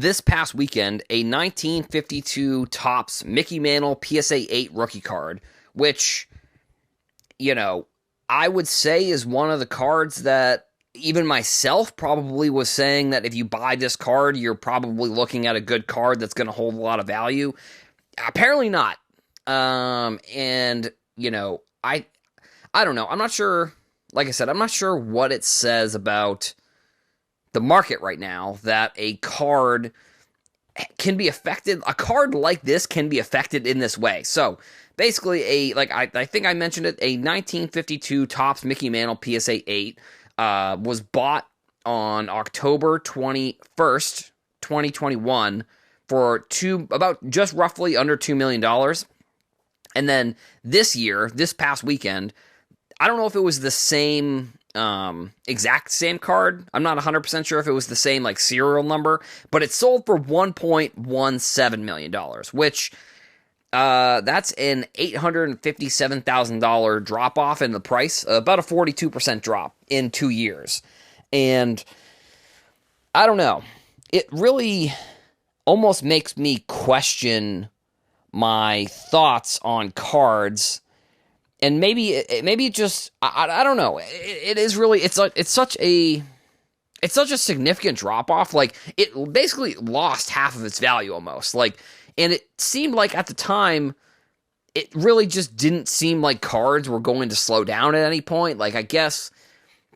this past weekend a 1952 Topps Mickey Mantle PSA 8 rookie card, which, I would say is one of the cards that even myself probably was saying that if you buy this card, you're probably looking at a good card that's going to hold a lot of value. Apparently not. I don't know. I'm not sure. Like I said, I'm not sure what it says about the market right now that a card can be affected. A card like this can be affected in this way. So basically, I think I mentioned it, a 1952 Topps Mickey Mantle PSA 8 was bought on October 21st, 2021 for about just roughly under $2 million. And then this past weekend, I don't know if it was the same exact same card. I'm not 100% sure if it was the same serial number, but it sold for $1.17 million, which that's an $857,000 drop off in the price, about a 42% drop in 2 years. And I don't know. It really almost makes me question my thoughts on cards. And maybe it just, I don't know. It is really, it's such a significant drop off. It basically lost half of its value almost. And it seemed like at the time, it really just didn't seem like cards were going to slow down at any point. I guess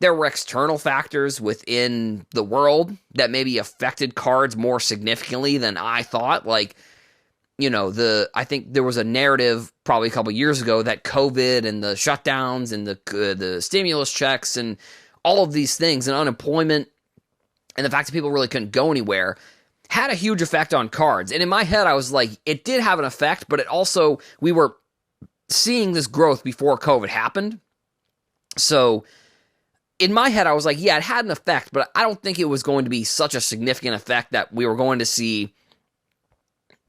there were external factors within the world that maybe affected cards more significantly than I thought. I think there was a narrative probably a couple years ago that COVID and the shutdowns and the stimulus checks and all of these things and unemployment and the fact that people really couldn't go anywhere had a huge effect on cards. And in my head, I was like, it did have an effect, but it also, we were seeing this growth before COVID happened. So in my head, I was like, yeah, it had an effect, but I don't think it was going to be such a significant effect that we were going to see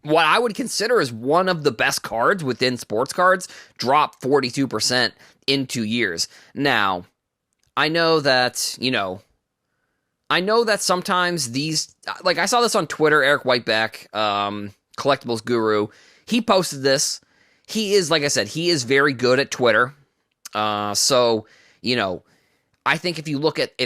what I would consider is one of the best cards within sports cards drop 42% in 2 years. Now, I know that sometimes these, I saw this on Twitter, Eric Whiteback, collectibles guru, he posted this. He is, like I said, he is very good at Twitter. So, I think if you look at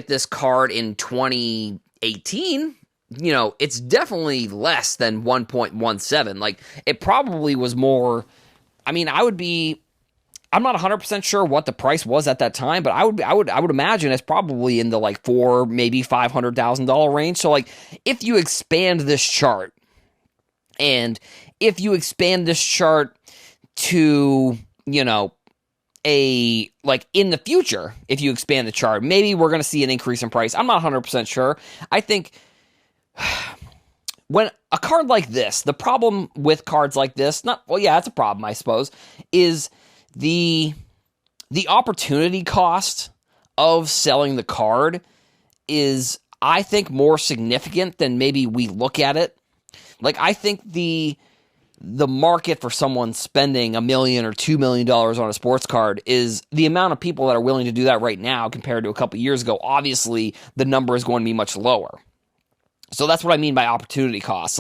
this card in 2018, it's definitely less than 1.17. It probably was more. I mean, I'm not 100% sure what the price was at that time, but I would imagine it's probably in the $400,000, maybe $500,000 range. So if you expand this chart, and if you expand this chart to, in the future, if you expand the chart, maybe we're going to see an increase in price. I'm not 100% sure. I think when a card like this, the problem with cards like this, it's a problem, I suppose, is the opportunity cost of selling the card is, I think, more significant than maybe we look at it. I think the market for someone spending $1 million or $2 million on a sports card is the amount of people that are willing to do that right now compared to a couple years ago. Obviously, the number is going to be much lower. So that's what I mean by opportunity costs.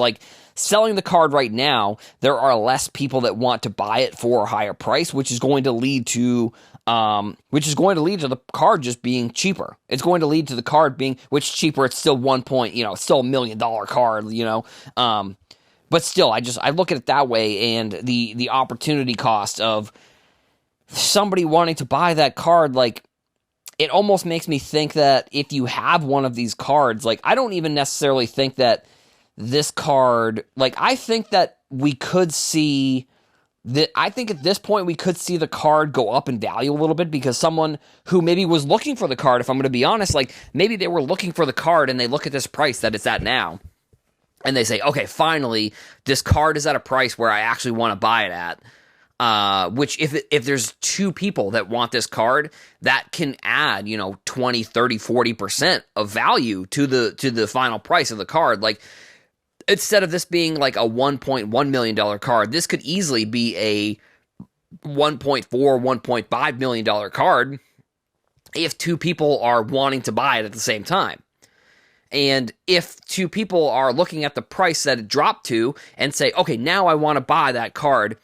Selling the card right now, there are less people that want to buy it for a higher price, which is going to lead to the card just being cheaper. It's going to lead to the card being, which cheaper, it's still it's still $1 million card, but still, I look at it that way, and the opportunity cost of somebody wanting to buy that card, it almost makes me think that if you have one of these cards, I don't even necessarily think that this card, I think that we could see that. I think at this point we could see the card go up in value a little bit because someone who maybe was looking for the card, if I'm going to be honest, maybe they were looking for the card and they look at this price that it's at now and they say, okay, finally, this card is at a price where I actually want to buy it at. Which if there's two people that want this card, that can add, 20, 30, 40% of value to the final price of the card. Instead of this being a $1.1 million card, this could easily be a $1.4, $1.5 million card if two people are wanting to buy it at the same time. And if two people are looking at the price that it dropped to and say, okay, now I want to buy that card,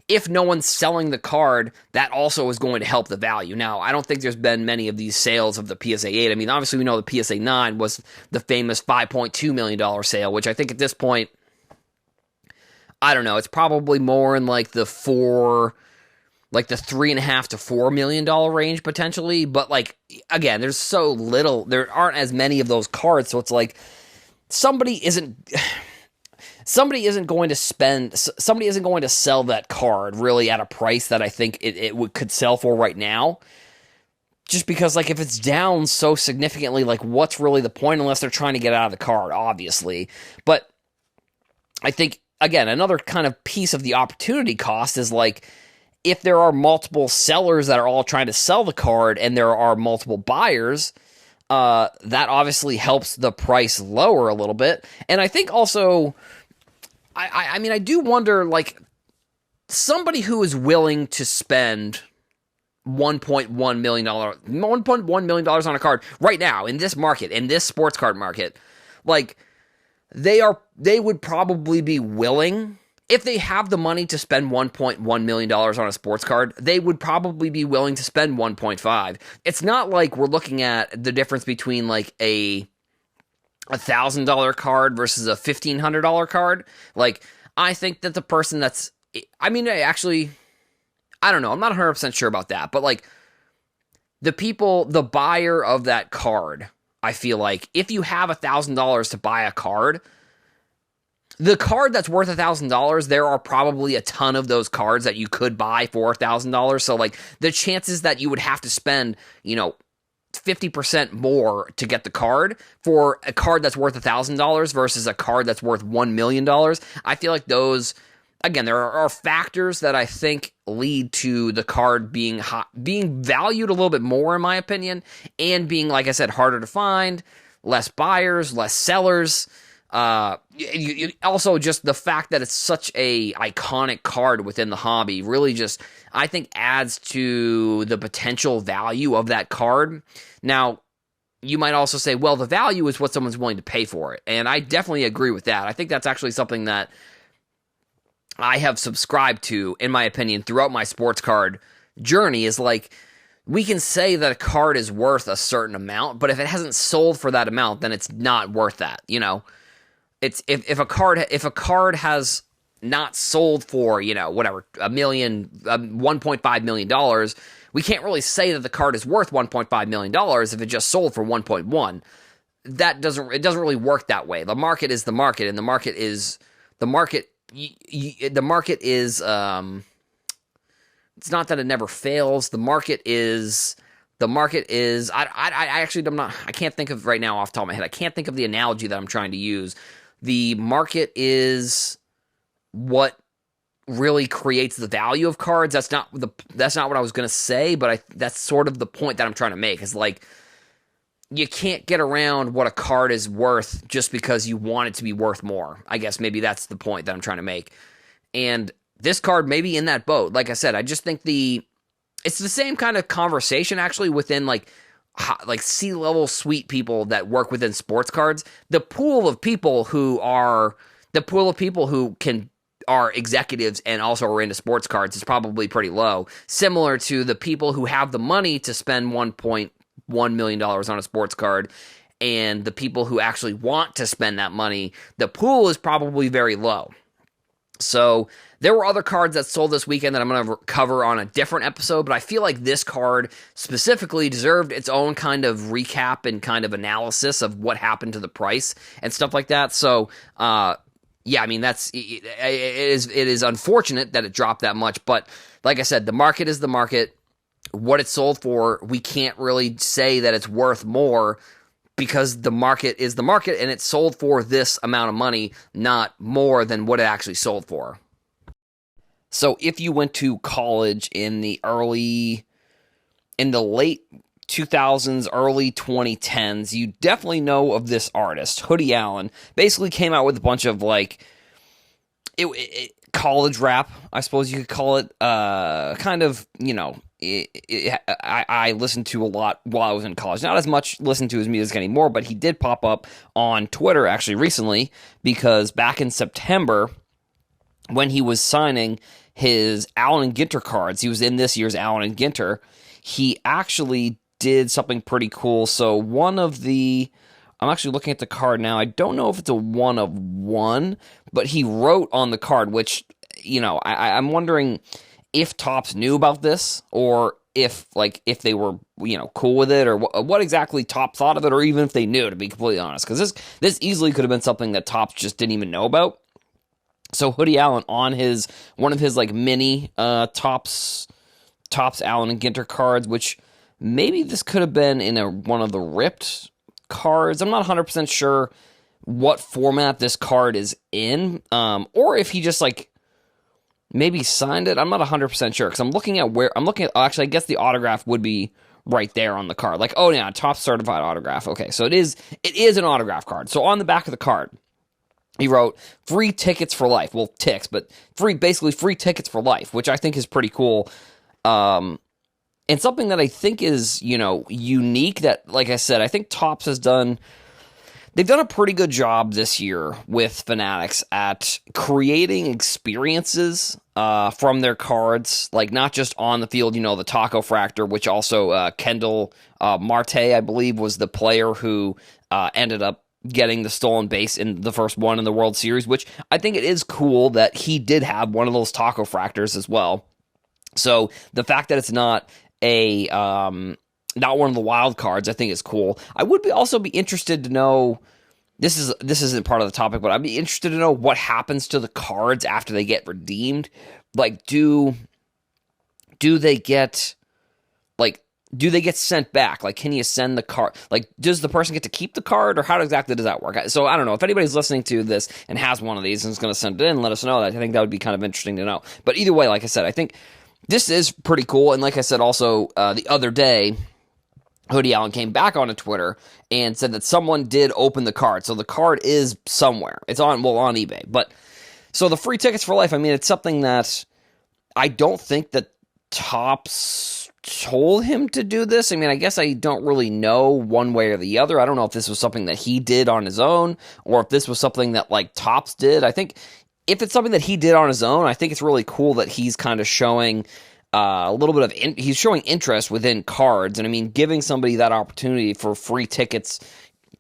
if no one's selling the card, that also is going to help the value. Now, I don't think there's been many of these sales of the PSA 8. I mean, obviously we know the PSA 9 was the famous $5.2 million sale, which I think at this point, I don't know, it's probably more in like the $3.5 to $4 million range potentially. But like, again, there's so little, there aren't as many of those cards. So it's like somebody isn't going to sell that card really at a price that I think could sell for right now. Just because, like, if it's down so significantly, like, what's really the point unless they're trying to get out of the card, obviously. But I think, again, another kind of piece of the opportunity cost is, like, if there are multiple sellers that are all trying to sell the card and there are multiple buyers, that obviously helps the price lower a little bit. And I think also, I mean, I do wonder, like, somebody who is willing to spend $1.1 million on a card right now in this market, in this sports card market, like, they would probably be willing, if they have the money to spend $1.1 million on a sports card, they would probably be willing to spend 1.5. It's not like we're looking at the difference between like a $1,000 card versus a $1,500 card. Like, I think that the person that's, I mean, actually, I don't know, I'm not 100% sure about that, but like the buyer of that card, I feel like if you have $1,000 to buy a card, the card that's worth $1,000, there are probably a ton of those cards that you could buy for $1,000. So like the chances that you would have to spend, 50% more to get the card for a card that's worth $1,000 versus a card that's worth $1 million, I feel like those, again, there are factors that I think lead to the card being valued a little bit more, in my opinion, and being, like I said, harder to find, less buyers, less sellers. Also, just the fact that it's such a iconic card within the hobby really just, I think, adds to the potential value of that card. Now, you might also say, well, the value is what someone's willing to pay for it, and I definitely agree with that. I think that's actually something that I have subscribed to, in my opinion, throughout my sports card journey, is like, we can say that a card is worth a certain amount, but if it hasn't sold for that amount, then it's not worth that, It's if a card has not sold for, whatever, $1.5 million, we can't really say that the card is worth $1.5 million if it just sold for 1.1. It doesn't really work that way. The market is the market, and the market is it's not that it never fails. I can't think of right now off the top of my head. I can't think of the analogy that I'm trying to use. The market is what really creates the value of cards. That's not what I was going to say, but that's sort of the point that I'm trying to make. Is like, you can't get around what a card is worth just because you want it to be worth more. I guess maybe that's the point that I'm trying to make. And this card may be in that boat. Like I said, I just think it's the same kind of conversation actually within like C-level suite people that work within sports cards. The pool of people who are executives and also are into sports cards is probably pretty low. Similar to the people who have the money to spend $1.1 million on a sports card, and the people who actually want to spend that money, the pool is probably very low. So there were other cards that sold this weekend that I'm going to cover on a different episode, but I feel like this card specifically deserved its own kind of recap and kind of analysis of what happened to the price and stuff like that. So, yeah, I mean, it is unfortunate that it dropped that much, but like I said, the market is the market. What it sold for, we can't really say that it's worth more, because the market is the market, and it sold for this amount of money, not more than what it actually sold for. So if you went to college in the late 2000s, early 2010s, you definitely know of this artist. Hoodie Allen basically came out with a bunch of college rap, I suppose you could call it, kind of, I listened to a lot while I was in college. Not as much listen to his music anymore, but he did pop up on Twitter actually recently, because back in September when he was signing his Allen and Ginter cards, he was in this year's Allen and Ginter, he actually did something pretty cool. So I'm actually looking at the card now. I don't know if it's a 1/1, but he wrote on the card, which, I'm wondering if Topps knew about this, or if they were, cool with it, or what exactly Topps thought of it, or even if they knew, to be completely honest, because this easily could have been something that Topps just didn't even know about. So Hoodie Allen on one of his mini Topps Allen and Ginter cards, which maybe this could have been in one of the ripped cards. I'm not 100% sure what format this card is in, or if he just maybe signed it. I'm not 100% sure, because actually, I guess the autograph would be right there on the card. Oh yeah, Topps certified autograph. Okay, so it is an autograph card. So on the back of the card, he wrote free tickets for life. Well, ticks, but basically free tickets for life, which I think is pretty cool. And something that I think is, unique, that, like I said, I think Topps they've done a pretty good job this year with Fanatics at creating experiences from their cards, not just on the field, the Taco Fractor, which also Kendall Marte, I believe, was the player who ended up getting the stolen base in the first one in the World Series, which I think it is cool that he did have one of those Taco Fractors as well. So the fact that it's not not one of the wild cards, I think is cool. I would also be interested to know, this isn't part of the topic, but I'd be interested to know what happens to the cards after they get redeemed. Do they get sent back? Can you send the card? Does the person get to keep the card, or how exactly does that work? So I don't know. If anybody's listening to this and has one of these and is going to send it in, let us know. I think that would be kind of interesting to know. But either way, like I said, I think this is pretty cool. And like I said, also the other day, Hoodie Allen came back onto Twitter and said that someone did open the card. So the card is somewhere. It's on eBay. But so the free tickets for life, I mean, it's something that I don't think that Topps told him to do this. I mean, I guess I don't really know one way or the other. I don't know if this was something that he did on his own, or if this was something that Topps did. I think if it's something that he did on his own, I think it's really cool that he's kind of showing a little bit of he's showing interest within cards, and I mean, giving somebody that opportunity for free tickets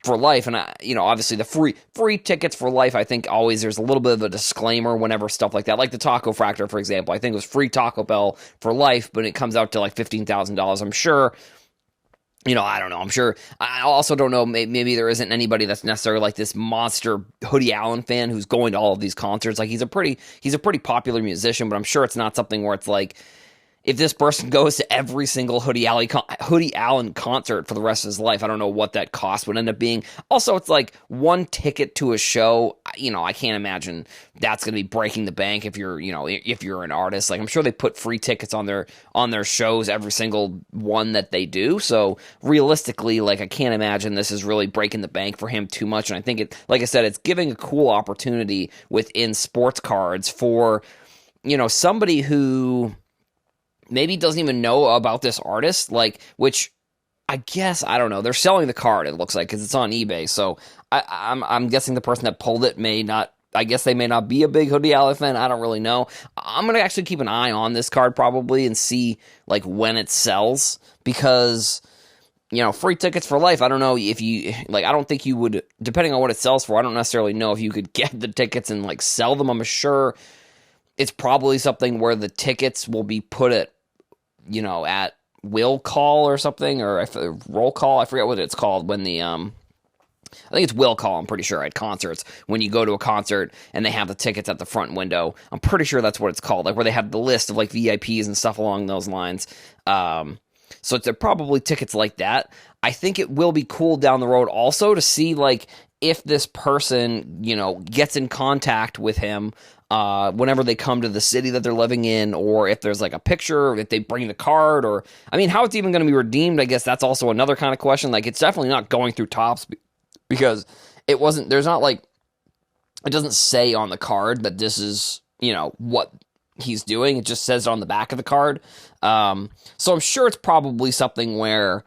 for life. And obviously the free tickets for life, I think always there's a little bit of a disclaimer whenever stuff like that, like the Taco Fractor, for example. I think it was free Taco Bell for life, but it comes out to $15,000. I'm sure, I don't know. I'm sure. I also don't know. Maybe there isn't anybody that's necessarily this monster Hoodie Allen fan who's going to all of these concerts. He's a pretty popular musician, but I'm sure it's not something where it's if this person goes to every single Hoodie Allen concert for the rest of his life, I don't know what that cost would end up being. Also, it's one ticket to a show. I can't imagine that's going to be breaking the bank if you're an artist. I'm sure they put free tickets on their shows, every single one that they do. So realistically, I can't imagine this is really breaking the bank for him too much. And I think like I said, it's giving a cool opportunity within sports cards for, somebody who maybe doesn't even know about this artist, which I guess, I don't know. They're selling the card, it looks like, because it's on eBay. So I'm guessing the person that pulled it may not be a big Hoodie Allen fan. I don't really know. I'm going to actually keep an eye on this card probably and see when it sells, because free tickets for life, I don't know if you, I don't think you would, depending on what it sells for, I don't necessarily know if you could get the tickets and sell them. I'm sure it's probably something where the tickets will be put at will call or something, or roll call. I forget what it's called when I think it's will call. I'm pretty sure at concerts, when you go to a concert and they have the tickets at the front window. I'm pretty sure that's what it's called, where they have the list of VIPs and stuff along those lines. So it's probably tickets like that. I think it will be cool down the road also to see if this person gets in contact with him whenever they come to the city that they're living in, or if there's a picture, or if they bring the card, or how it's even going to be redeemed. I guess that's also another kind of question. It's definitely not going through Topps, because it wasn't, there's not it doesn't say on the card that this is what he's doing. It just says it on the back of the card. So I'm sure it's probably something where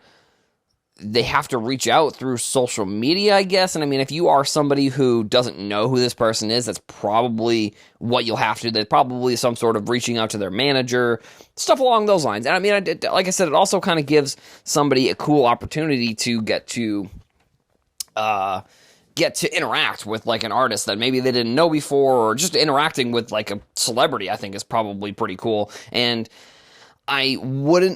they have to reach out through social media, I guess. And I mean, if you are somebody who doesn't know who this person is, that's probably what you'll have to do. There's probably some sort of reaching out to their manager, stuff along those lines. And I mean, like I said, it also kind of gives somebody a cool opportunity to get to interact with like an artist that maybe they didn't know before, or just interacting with like a celebrity, I think is probably pretty cool. And I would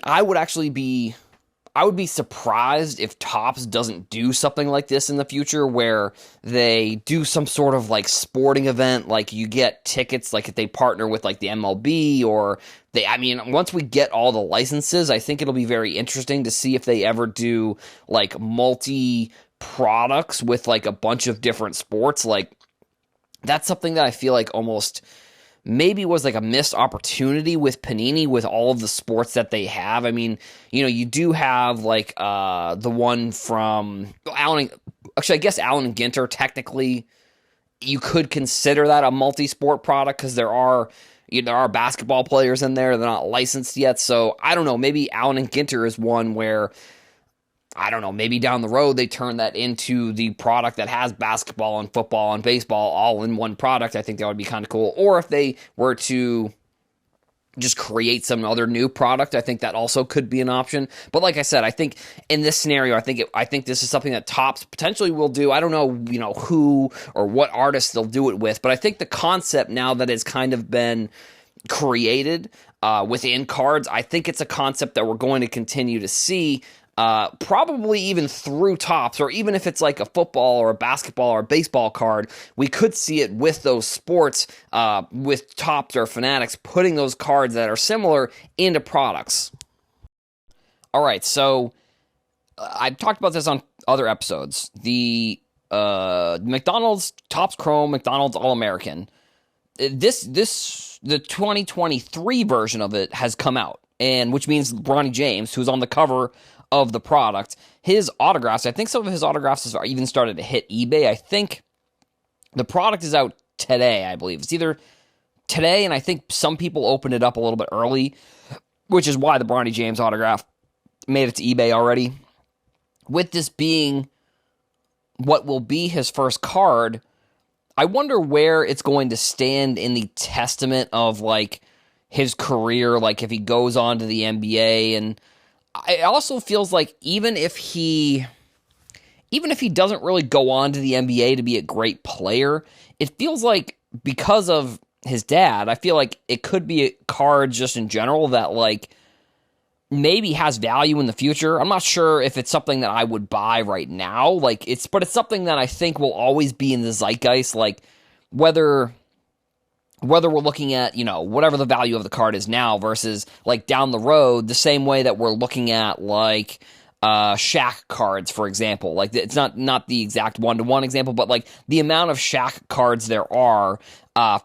be surprised if Topps doesn't do something like this in the future, where they do some sort of like sporting event, like you get tickets, like if they partner with like the MLB, or once we get all the licenses, I think it'll be very interesting to see if they ever do like multi products with like a bunch of different sports. Like that's something that I feel like almost maybe was like a missed opportunity with Panini, with all of the sports that they have. I mean, you do have like the one from Allen. Actually, I guess Allen and Ginter, technically, you could consider that a multi-sport product, because there are basketball players in there. They're not licensed yet. So I don't know. Maybe Allen and Ginter is one where, I don't know, maybe down the road they turn that into the product that has basketball and football and baseball all in one product. I think that would be kind of cool. Or if they were to just create some other new product, I think that also could be an option. But like I said, I think in this scenario, I think this is something that Topps potentially will do. I don't know, who or what artists they'll do it with, but I think the concept, now that it's kind of been created within cards, I think it's a concept that we're going to continue to see. Probably even through Topps, or even if it's like a football or a basketball or a baseball card, we could see it with those sports, with Topps or Fanatics putting those cards that are similar into products. All right, so I've talked about this on other episodes. The McDonald's Topps Chrome McDonald's All-American. The 2023 version of it has come out, and which means Bronny James, who's on the cover of the product, his autographs, I think some of his autographs are even started to hit eBay. I think the product is out today, I believe. It's either today, and I think some people opened it up a little bit early, which is why the Bronny James autograph made it to eBay already. With this being what will be his first card, I wonder where it's going to stand in the testament of like his career, like if he goes on to the NBA. And it also feels like even if he doesn't really go on to the NBA to be a great player, it feels like because of his dad, I feel like it could be a card just in general that like maybe has value in the future. I'm not sure if it's something that I would buy right now, but it's something that I think will always be in the zeitgeist, like whether we're looking at, whatever the value of the card is now versus like down the road, the same way that we're looking at like Shaq cards, for example. Like it's not the exact one-to-one example, but like the amount of Shaq cards there are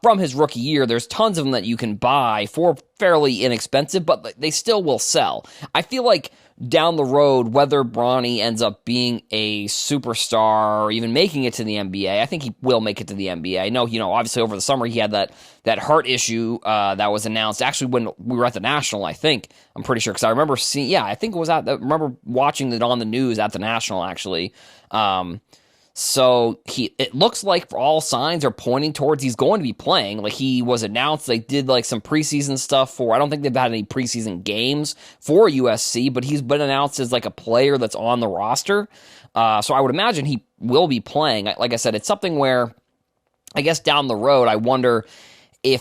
from his rookie year, there's tons of them that you can buy for fairly inexpensive, but they still will sell. I feel like down the road, whether Bronny ends up being a superstar or even making it to the NBA, I think he will make it to the NBA. I know, obviously over the summer he had that heart issue that was announced actually when we were at the National, I think. I'm pretty sure, because I remember seeing, I think it was I remember watching it on the news at the National, actually. So it looks like all signs are pointing towards he's going to be playing. Like he was announced, they did like some preseason stuff I don't think they've had any preseason games for USC, but he's been announced as like a player that's on the roster. So I would imagine he will be playing. Like I said, it's something where I guess down the road, I wonder if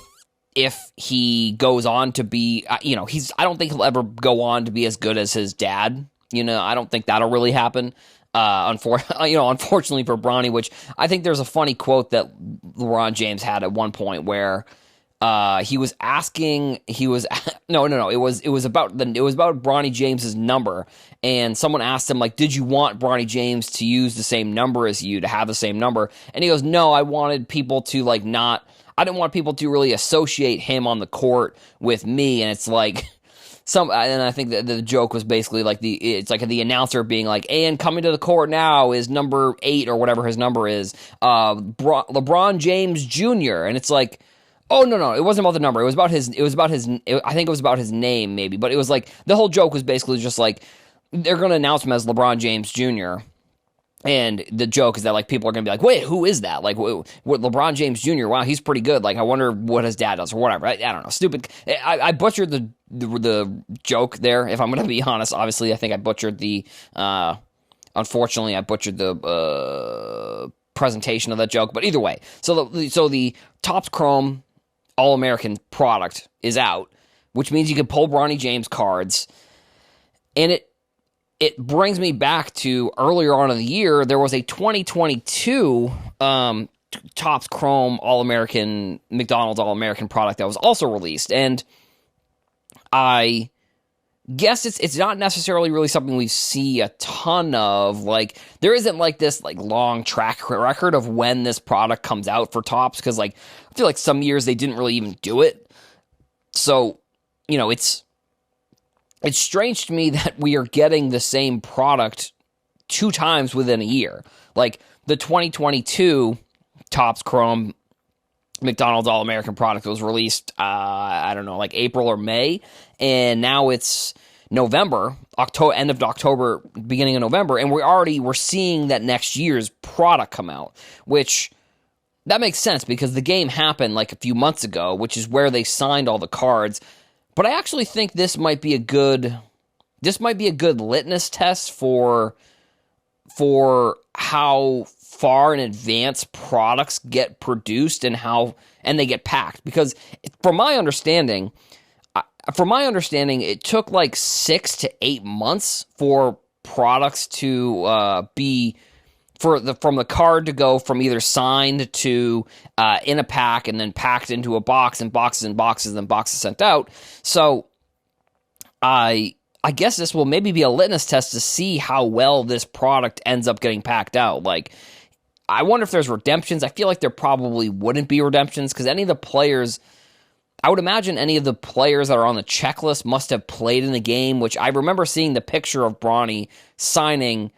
he goes on to be, I don't think he'll ever go on to be as good as his dad. I don't think that'll really happen. Unfortunately for Bronny, which I think there's a funny quote that LeBron James had at one point where it was about Bronny James's number, and someone asked him like, did you want Bronny James to use the same number as you, to have the same number? And he goes, no, I wanted people to I didn't want people to really associate him on the court with me. And it's like and I think that the joke was basically like it's like the announcer being like, and coming to the court now is number 8 or whatever his number is, LeBron James Jr. And it's like, Oh no, it wasn't about the number. It was about his. I think it was about his name, maybe. But it was like the whole joke was basically just like they're going to announce him as LeBron James Jr. And the joke is that like people are going to be like, wait, who is that? Like, what LeBron James Jr. Wow, he's pretty good. Like, I wonder what his dad does or whatever. I don't know. Stupid. I butchered the joke there. If I'm going to be honest, obviously, I think I butchered the. Unfortunately, I butchered the presentation of that joke. But either way, so the Topps Chrome All-American product is out, which means you can pull Bronny James cards, and it brings me back to earlier on in the year. There was a 2022 Topps Chrome All-American McDonald's All-American product that was also released, and I guess it's not necessarily really something we see a ton of. Like, there isn't like this like long track record of when this product comes out for Topps, because like I feel like some years they didn't really even do it. So, you know, it's strange to me that we are getting the same product 2 times within a year. Like the 2022 Topps Chrome McDonald's All-American product was released, I don't know, like April or May, and now it's November, end of October, beginning of November, and we're seeing that next year's product come out, which that makes sense because the game happened like a few months ago, which is where they signed all the cards. But I actually think this might be a good litmus test for how far in advance products get produced and they get packed. Because from my understanding, it took like 6 to 8 months for products to be from the card to go from either signed to in a pack and then packed into a box and boxes and boxes and boxes sent out. So I guess this will maybe be a litmus test to see how well this product ends up getting packed out. Like, I wonder if there's redemptions. I feel like there probably wouldn't be redemptions because any of the players, I would imagine any of the players that are on the checklist must have played in the game, which I remember seeing the picture of Bronny signing.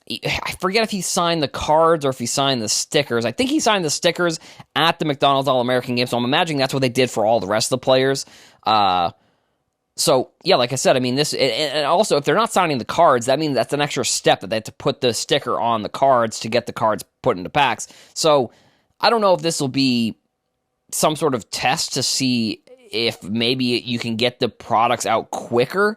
I forget if he signed the cards or if he signed the stickers. I think he signed the stickers at the McDonald's All-American game, so I'm imagining that's what they did for all the rest of the players. So, yeah, like I said, I mean, this, and also, if they're not signing the cards, that means that's an extra step that they have to put the sticker on the cards to get the cards put into packs. So, I don't know if this will be some sort of test to see if maybe you can get the products out quicker.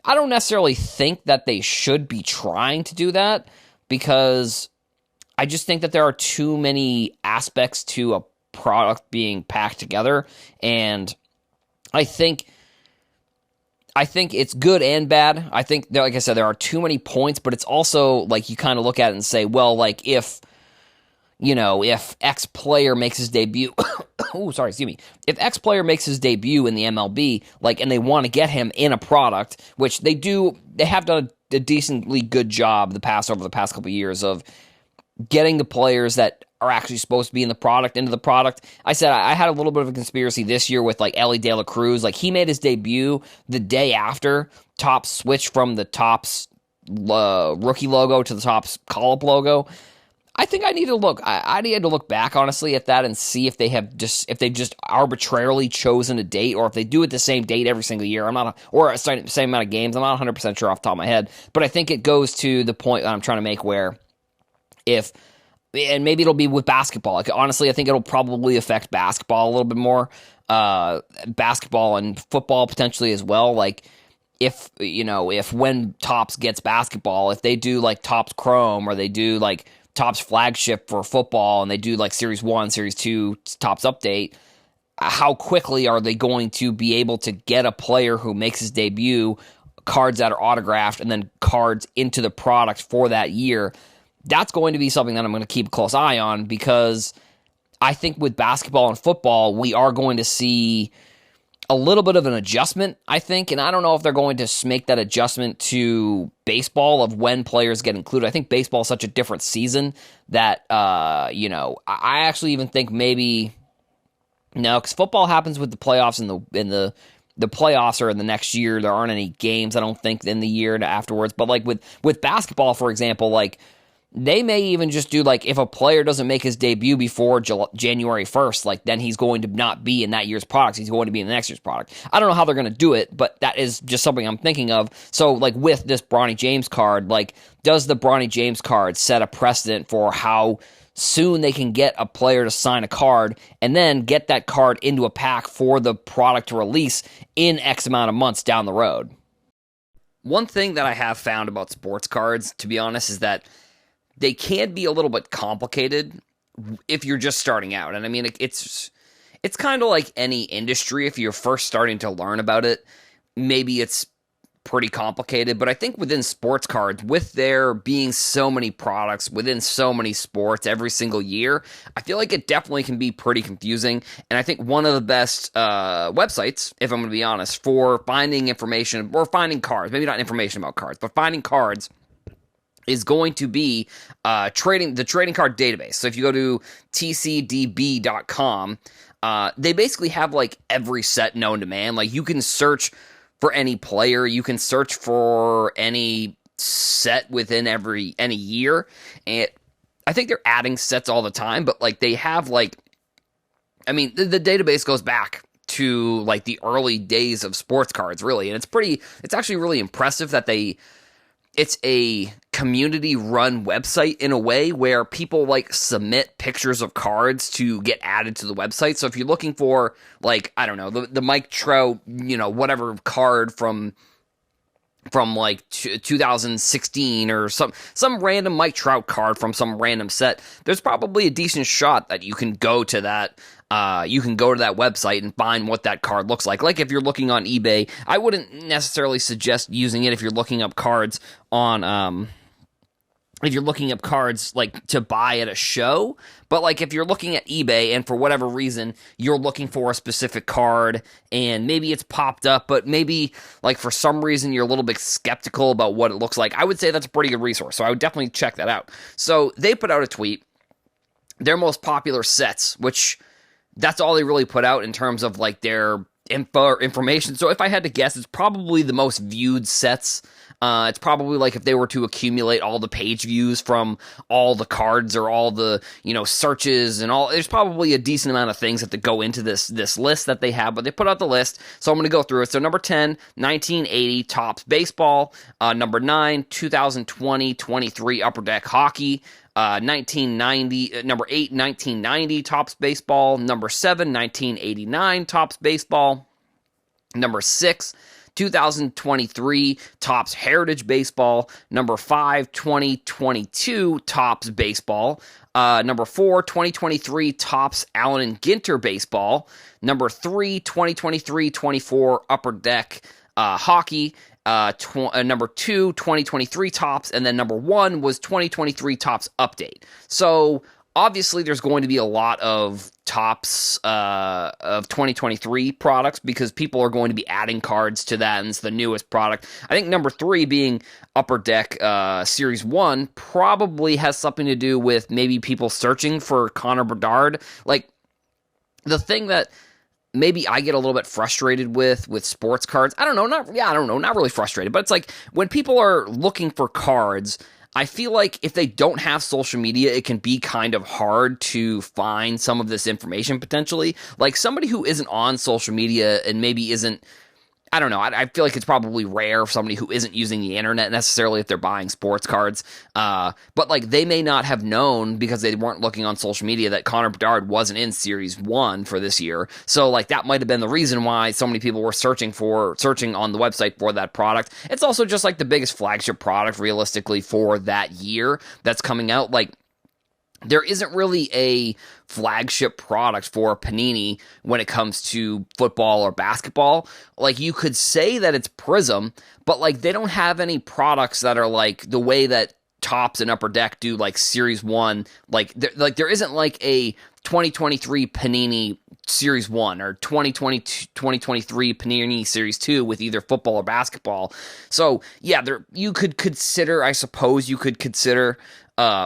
I don't necessarily think that they should be trying to do that because I just think that there are too many aspects to a product being packed together, and I think it's good and bad. I think, like I said, there are too many points, but it's also like you kind of look at it and say, well, like if X player makes his debut, if X player makes his debut in the MLB, like, and they want to get him in a product, which they have done a decently good job over the past couple of years of getting the players that are actually supposed to be in the product into the product. I said I had a little bit of a conspiracy this year with like Ellie De La Cruz. Like, he made his debut the day after Topps switched from the Topps rookie logo to the Topps call-up logo. I think I need to look. I need to look back honestly at that and see if they've just arbitrarily chosen a date, or if they do it the same date every single year. Or same amount of games. I'm not 100% sure off the top of my head, but I think it goes to the point that I'm trying to make where and maybe it'll be with basketball. Like, honestly, I think it'll probably affect basketball a little bit more. Basketball and football potentially as well. Like, if when Topps gets basketball, if they do like Topps Chrome or they do like Topps flagship for football and they do like Series 1, Series 2 Topps update, how quickly are they going to be able to get a player who makes his debut, cards that are autographed, and then cards into the product for that year? That's going to be something that I'm going to keep a close eye on, because I think with basketball and football, we are going to see a little bit of an adjustment, I think, and I don't know if they're going to make that adjustment to baseball of when players get included. I think baseball is such a different season that, I actually even think maybe, no, because football happens with the playoffs and the playoffs are in the next year. There aren't any games, I don't think, in the year afterwards. But like with basketball, for example, like they may even just do, like, if a player doesn't make his debut before January 1st, like, then he's going to not be in that year's products. He's going to be in the next year's product. I don't know how they're going to do it, but that is just something I'm thinking of. So, like, with this Bronny James card, like, does the Bronny James card set a precedent for how soon they can get a player to sign a card and then get that card into a pack for the product to release in X amount of months down the road? One thing that I have found about sports cards, to be honest, is that they can be a little bit complicated if you're just starting out. And I mean, it's kind of like any industry. If you're first starting to learn about it, maybe it's pretty complicated. But I think within sports cards, with there being so many products within so many sports every single year, I feel like it definitely can be pretty confusing. And I think one of the best websites, if I'm going to be honest, for finding information or finding cards, maybe not information about cards, but finding cards, is going to be the trading card database. So if you go to tcdb.com, they basically have like every set known to man. Like you can search for any player, you can search for any set within any year. And I think they're adding sets all the time, but like they have like, I mean, the database goes back to like the early days of sports cards, really. And it's actually really impressive that it's a community-run website in a way where people, like, submit pictures of cards to get added to the website. So if you're looking for, like, I don't know, the Mike Trout, whatever card from like 2016 or some random Mike Trout card from some random set, there's probably a decent shot that you can go to that website and find what that card looks like. Like if you're looking on eBay, I wouldn't necessarily suggest using it if you're looking up cards on if you're looking up cards like to buy at a show. But like if you're looking at eBay and for whatever reason you're looking for a specific card and maybe it's popped up, but maybe like for some reason you're a little bit skeptical about what it looks like, I would say that's a pretty good resource. So I would definitely check that out. So they put out a tweet, their most popular sets, which that's all they really put out in terms of like their information. So if I had to guess, it's probably the most viewed sets. It's probably like if they were to accumulate all the page views from all the cards or all the, searches and all, there's probably a decent amount of things that go into this list that they have, but they put out the list. So I'm going to go through it. So number 10, 1980 Topps Baseball. Number 9, 2020-23 Upper Deck Hockey. 1990, number 8, 1990 Topps Baseball. Number 7, 1989 Topps Baseball. Number 6, 2023 Topps Heritage Baseball. Number 5, 2022 Topps Baseball. Number 4, 2023 Topps Allen and Ginter Baseball. Number 3, 2023-24 Upper Deck Hockey. Number 2, 2023 Topps, and then number 1 was 2023 Topps Update. So obviously there's going to be a lot of Topps of 2023 products because people are going to be adding cards to that, and it's the newest product. I think number 3 being Upper Deck Series 1 probably has something to do with maybe people searching for Connor Bedard. Like, the thing that maybe I get a little bit frustrated with sports cards. I don't know, not really frustrated, but it's like when people are looking for cards, I feel like if they don't have social media, it can be kind of hard to find some of this information potentially. Like somebody who isn't on social media and maybe isn't, I don't know, I feel like it's probably rare for somebody who isn't using the internet necessarily if they're buying sports cards. But like they may not have known because they weren't looking on social media that Connor Bedard wasn't in Series 1 for this year. So like that might have been the reason why so many people were searching on the website for that product. It's also just like the biggest flagship product realistically for that year that's coming out. Like, there isn't really a flagship product for Panini when it comes to football or basketball. Like, you could say that it's Prism, but like they don't have any products that are like the way that Topps and Upper Deck do like Series 1. Like there isn't like a 2023 Panini Series 1 or 2023 Panini Series 2 with either football or basketball. So yeah, you could consider, I suppose you could consider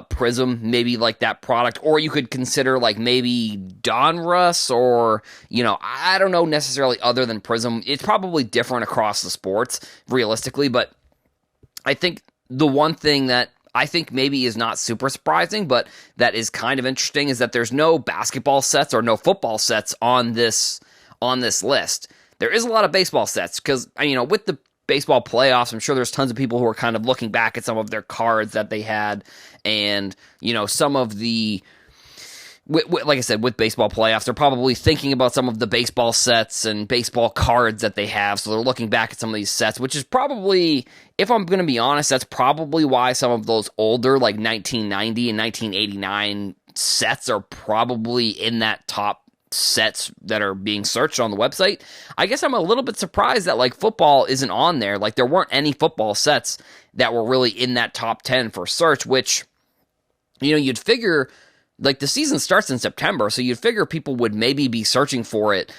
Prism, maybe like that product, or you could consider like maybe Donruss, or I don't know necessarily other than Prism. It's probably different across the sports realistically, but I think the one thing that I think maybe is not super surprising, but that is kind of interesting, is that there's no basketball sets or no football sets on this list. There is a lot of baseball sets because, with the baseball playoffs, I'm sure there's tons of people who are kind of looking back at some of their cards that they had, and some of the, like I said, with baseball playoffs, they're probably thinking about some of the baseball sets and baseball cards that they have, so they're looking back at some of these sets, which is probably, if I'm going to be honest, that's probably why some of those older, like 1990 and 1989 sets are probably in that top sets that are being searched on the website. I guess I'm a little bit surprised that like football isn't on there. Like there weren't any football sets that were really in that top 10 for search, which, you'd figure, like the season starts in September, so you'd figure people would maybe be searching for it.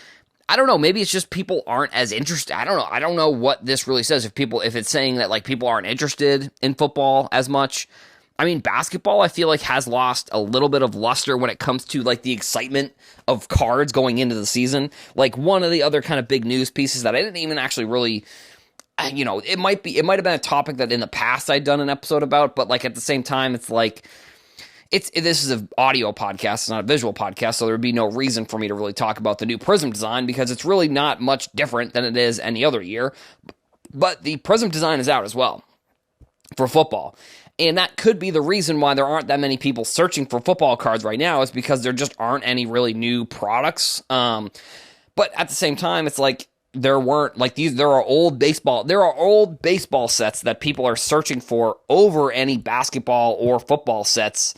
I don't know, maybe it's just people aren't as interested. I don't know what this really says, if it's saying that like people aren't interested in football as much. I mean, basketball, I feel like, has lost a little bit of luster when it comes to, like, the excitement of cards going into the season. Like, one of the other kind of big news pieces that I didn't even actually really, it might have been a topic that in the past I'd done an episode about, but, like, at the same time, it's like, this is an audio podcast, it's not a visual podcast, so there would be no reason for me to really talk about the new Prism design, because it's really not much different than it is any other year. But the Prism design is out as well for football. And that could be the reason why there aren't that many people searching for football cards right now, is because there just aren't any really new products. But at the same time, it's like there weren't like these. There are old baseball sets that people are searching for over any basketball or football sets,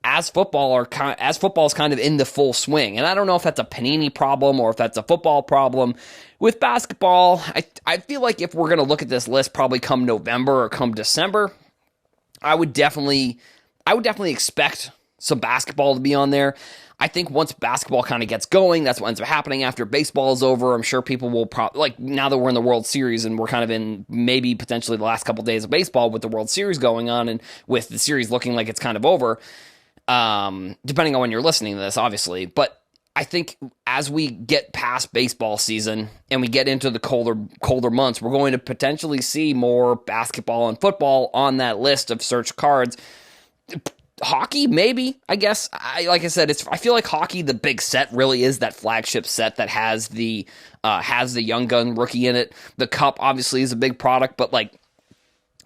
as football is kind of in the full swing. And I don't know if that's a Panini problem or if that's a football problem. With basketball, I feel like if we're going to look at this list probably come November or come December, I would definitely expect some basketball to be on there. I think once basketball kind of gets going, that's what ends up happening after baseball is over. I'm sure people will probably, like now that we're in the World Series and we're kind of in maybe potentially the last couple of days of baseball with the World Series going on and with the series looking like it's kind of over, depending on when you're listening to this, obviously. But I think as we get past baseball season and we get into the colder months, we're going to potentially see more basketball and football on that list of search cards. Hockey, maybe, I guess. Like I said, I feel like hockey, the big set really is that flagship set that has the Young Gun rookie in it. The Cup obviously is a big product, but like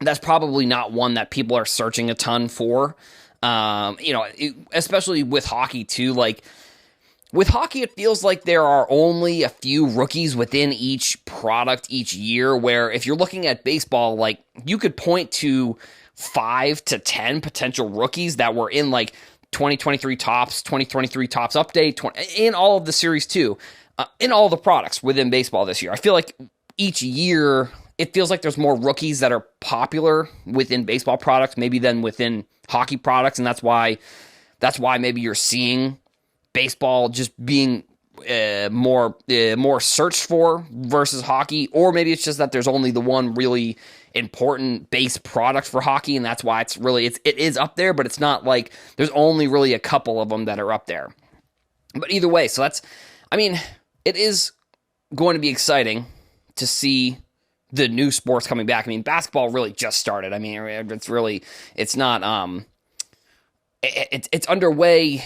that's probably not one that people are searching a ton for. Especially with hockey too, like. With hockey, it feels like there are only a few rookies within each product each year, where if you're looking at baseball, like you could point to 5 to 10 potential rookies that were in like 2023 Topps update, in all of the series too, in all the products within baseball this year. I feel like each year, it feels like there's more rookies that are popular within baseball products maybe than within hockey products, and that's why maybe you're seeing baseball just being more searched for versus hockey, or maybe it's just that there's only the one really important base product for hockey, and that's why it is up there, but it's not like there's only really a couple of them that are up there. But either way, it is going to be exciting to see the new sports coming back. I mean, basketball really just started. I mean, it's not it's underway,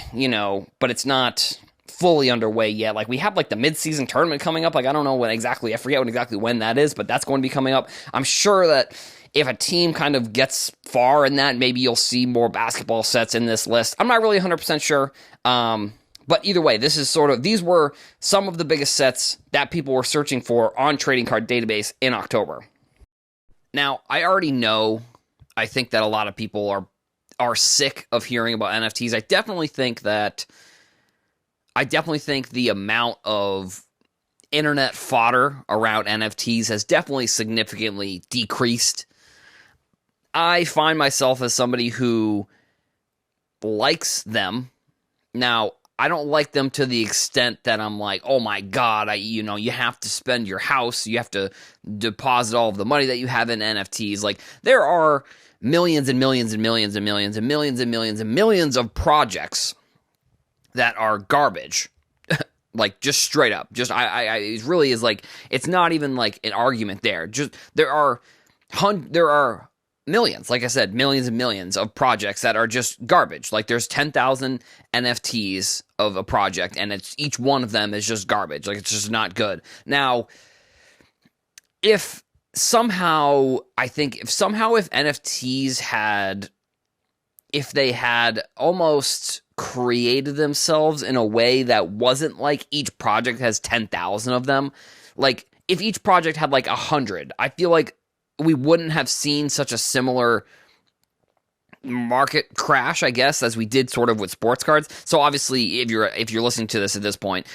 but it's not fully underway yet. Like we have like the mid-season tournament coming up. Like I don't know I forget exactly when that is, but that's going to be coming up. I'm sure that if a team kind of gets far in that, maybe you'll see more basketball sets in this list. I'm not really 100% sure. But either way, these were some of the biggest sets that people were searching for on Trading Card Database in October. Now, I already know, I think that a lot of people are sick of hearing about NFTs. I definitely think the amount of internet fodder around NFTs has definitely significantly decreased. I find myself as somebody who likes them. Now, I don't like them to the extent that I'm like, oh my God, you have to spend your house, you have to deposit all of the money that you have in NFTs. Like there are millions and millions and millions and millions and millions and millions and millions of projects that are garbage. Like just straight up. It really is like, it's not even like an argument there. Just there are millions, like I said, millions and millions of projects that are just garbage. Like there's 10,000 NFTs of a project, and it's each one of them is just garbage. Like it's just not good. Now, if NFTs had almost created themselves in a way that wasn't like each project has 10,000 of them, like if each project had like 100, I feel like we wouldn't have seen such a similar market crash, I guess, as we did sort of with sports cards. So obviously, if you're listening to this at this point,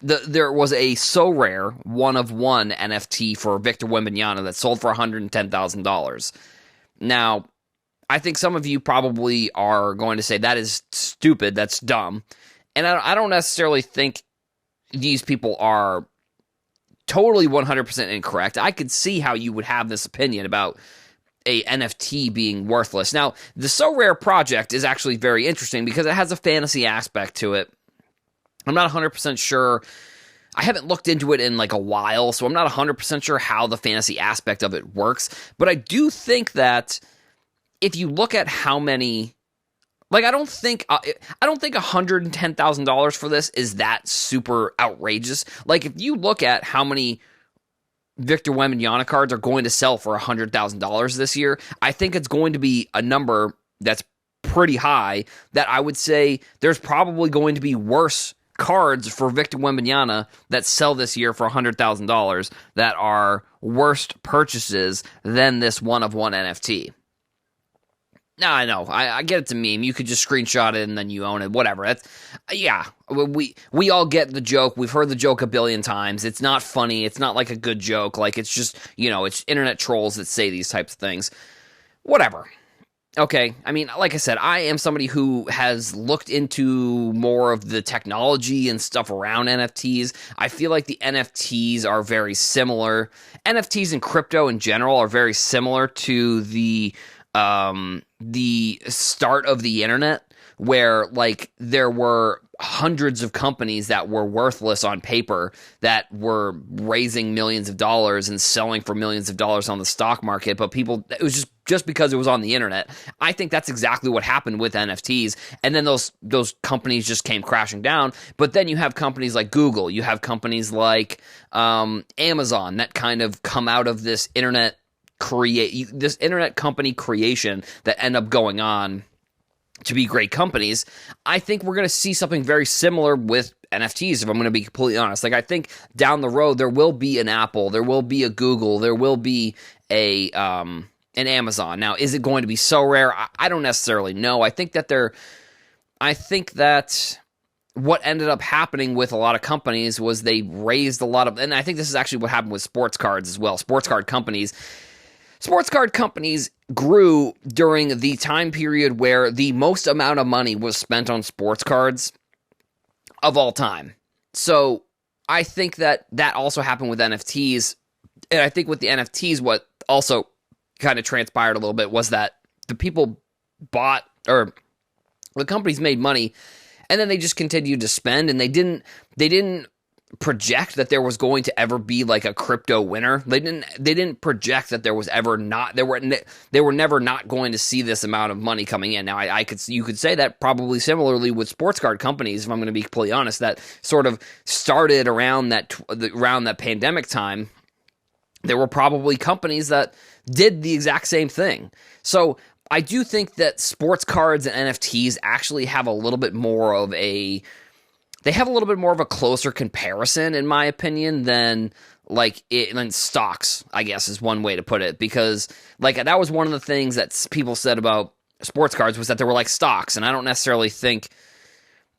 there was a So Rare one of one NFT for Victor Wembanyama that sold for $110,000. Now, I think some of you probably are going to say that is stupid, that's dumb, and I don't necessarily think these people are totally 100% incorrect. I could see how you would have this opinion about a NFT being worthless. Now, the So Rare project is actually very interesting because it has a fantasy aspect to it. I'm not 100% sure. I haven't looked into it in like a while, so I'm not 100% sure how the fantasy aspect of it works. But I do think that if you look at how many, like I don't think $110,000 for this is that super outrageous. Like if you look at how many Victor Wembanyama cards are going to sell for $100,000 this year, I think it's going to be a number that's pretty high, that I would say there's probably going to be worse cards for Victor Wembanyama that sell this year for $100,000 that are worst purchases than this one-of-one NFT. Now, I know, I get it's a meme. You could just screenshot it and then you own it, whatever. That's, yeah, we all get the joke. We've heard the joke a billion times. It's not funny. It's not like a good joke. Like, it's just, it's internet trolls that say these types of things. Whatever. Okay, I mean, like I said, I am somebody who has looked into more of the technology and stuff around NFTs. I feel like the NFTs are very similar. NFTs and crypto in general are very similar to the start of the internet, where like there were hundreds of companies that were worthless on paper that were raising millions of dollars and selling for millions of dollars on the stock market, but it was just because it was on the internet. I think that's exactly what happened with NFTs, and then those companies just came crashing down. But then you have companies like Google, you have companies like Amazon that kind of come out of this internet company creation that end up going on to be great companies. I think we're going to see something very similar with NFTs, if I'm going to be completely honest. Like, I think down the road there will be an Apple, there will be a Google, there will be an Amazon. Now, is it going to be So Rare? I don't necessarily know. I think that what ended up happening with a lot of companies was they raised a lot of, and I think this is actually what happened with sports cards as well. Sports card companies grew during the time period where the most amount of money was spent on sports cards of all time. So I think that also happened with NFTs. And I think with the NFTs, what also kind of transpired a little bit was that the people bought, or the companies made money, and then they just continued to spend, and they didn't project that there was going to ever be like a crypto winner. They didn't project that there was ever not, they were never not going to see this amount of money coming in. Now you could say that probably similarly with sports card companies, if I'm going to be completely honest, that sort of started around that pandemic time. There were probably companies that did the exact same thing. So I do think that sports cards and NFTs actually have a little bit more of a closer comparison, in my opinion, than stocks, I guess, is one way to put it. Because like that was one of the things that people said about sports cards, was that they were like stocks, and I don't necessarily think.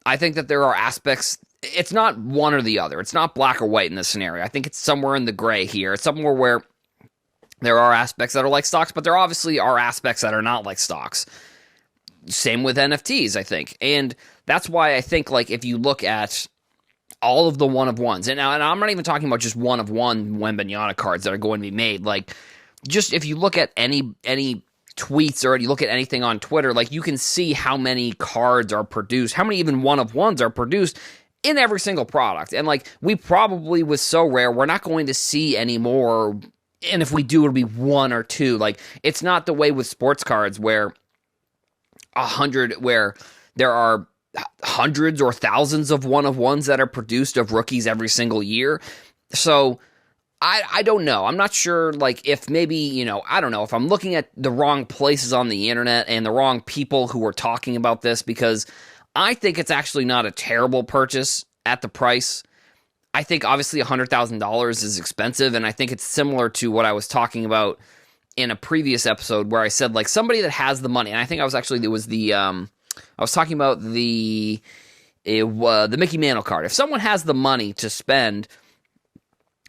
I think that there are aspects. It's not one or the other. It's not black or white in this scenario. I think it's somewhere in the gray here. It's somewhere where there are aspects that are like stocks, but there obviously are aspects that are not like stocks. Same with NFTs, I think. And that's why I think, like, if you look at all of the one-of-ones, and I'm not even talking about just one-of-one Wembanyama cards that are going to be made. Like, just if you look at any tweets, or you look at anything on Twitter, like, you can see how many cards are produced, how many even one-of-ones are produced in every single product. And, like, we probably, with So Rare, we're not going to see any more And if we do, it'll be one or two. Like, it's not the way with sports cards where where there are hundreds or thousands of one-of-ones that are produced of rookies every single year. So I don't know. I'm not sure, like, if maybe, I don't know, if I'm looking at the wrong places on the internet and the wrong people who are talking about this, because I think it's actually not a terrible purchase at the price. I think obviously $100,000 is expensive, and I think it's similar to what I was talking about in a previous episode where I said, like, somebody that has the money, and I think I was talking about the Mickey Mantle card. If someone has the money to spend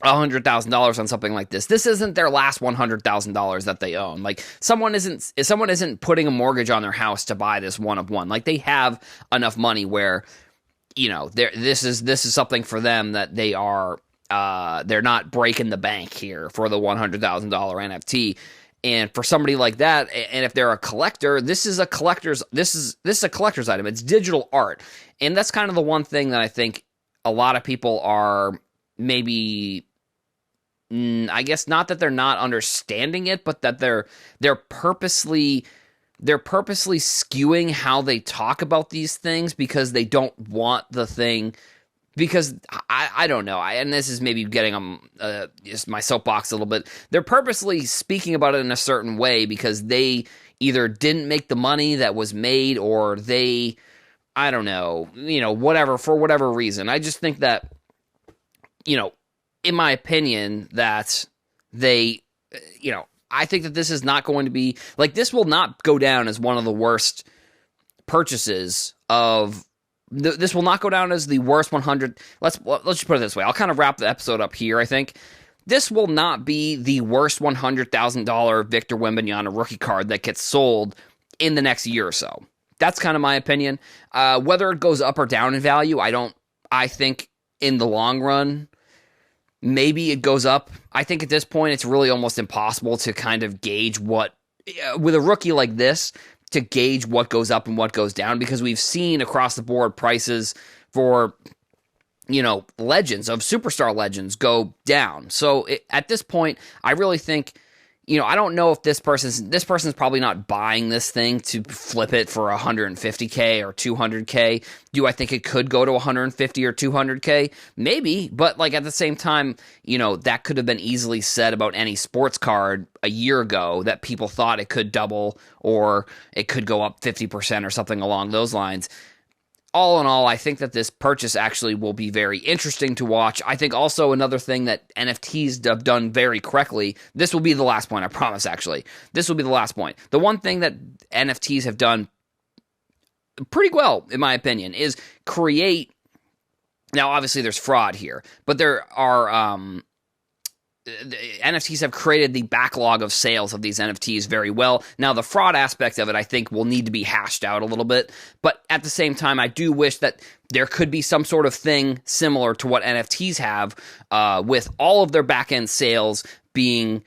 $100,000 on something like this isn't their last $100,000 that they own. Like, someone isn't putting a mortgage on their house to buy this one-of-one. Like, they have enough money where, this is something for them that they are, they're not breaking the bank here for the $100,000 NFT. And for somebody like that, and if they're a collector, this is a collector's item. It's digital art. And that's kind of the one thing that I think a lot of people are maybe, I guess not that they're not understanding it, but that they're purposely skewing how they talk about these things because they don't want the thing. Because I don't know, and this is maybe getting just my soapbox a little bit. They're purposely speaking about it in a certain way because they either didn't make the money that was made, or they, I don't know, whatever, for whatever reason. I just think that, in my opinion, that they, I think that this is not going to be, like, this will not go down as one of the worst purchases of. This will not go down as the worst 100. Let's just put it this way. I'll kind of wrap the episode up here, I think. This will not be the worst $100,000 Victor Wembanyama rookie card that gets sold in the next year or so. That's kind of my opinion. Whether it goes up or down in value, I think in the long run, maybe it goes up. I think at this point, it's really almost impossible to kind of gauge with a rookie like this, to gauge what goes up and what goes down, because we've seen across the board prices for, superstar legends go down. So at this point, I really think, I don't know if this person's probably not buying this thing to flip it for $150K or $200K. Do I think it could go to $150 or $200K? Maybe, but like at the same time, that could have been easily said about any sports card a year ago, that people thought it could double or it could go up 50% or something along those lines. All in all, I think that this purchase actually will be very interesting to watch. I think also another thing that NFTs have done very correctly, this will be the last point, I promise, actually. This will be the last point. The one thing that NFTs have done pretty well, in my opinion, is create, now obviously there's fraud here, but there are, NFTs have created the backlog of sales of these NFTs very well. Now, the fraud aspect of it, I think, will need to be hashed out a little bit. But at the same time, I do wish that there could be some sort of thing similar to what NFTs have, with all of their back-end sales being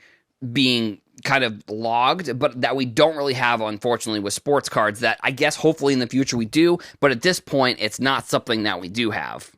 kind of logged, but that we don't really have, unfortunately, with sports cards, that I guess hopefully in the future we do. But at this point, it's not something that we do have.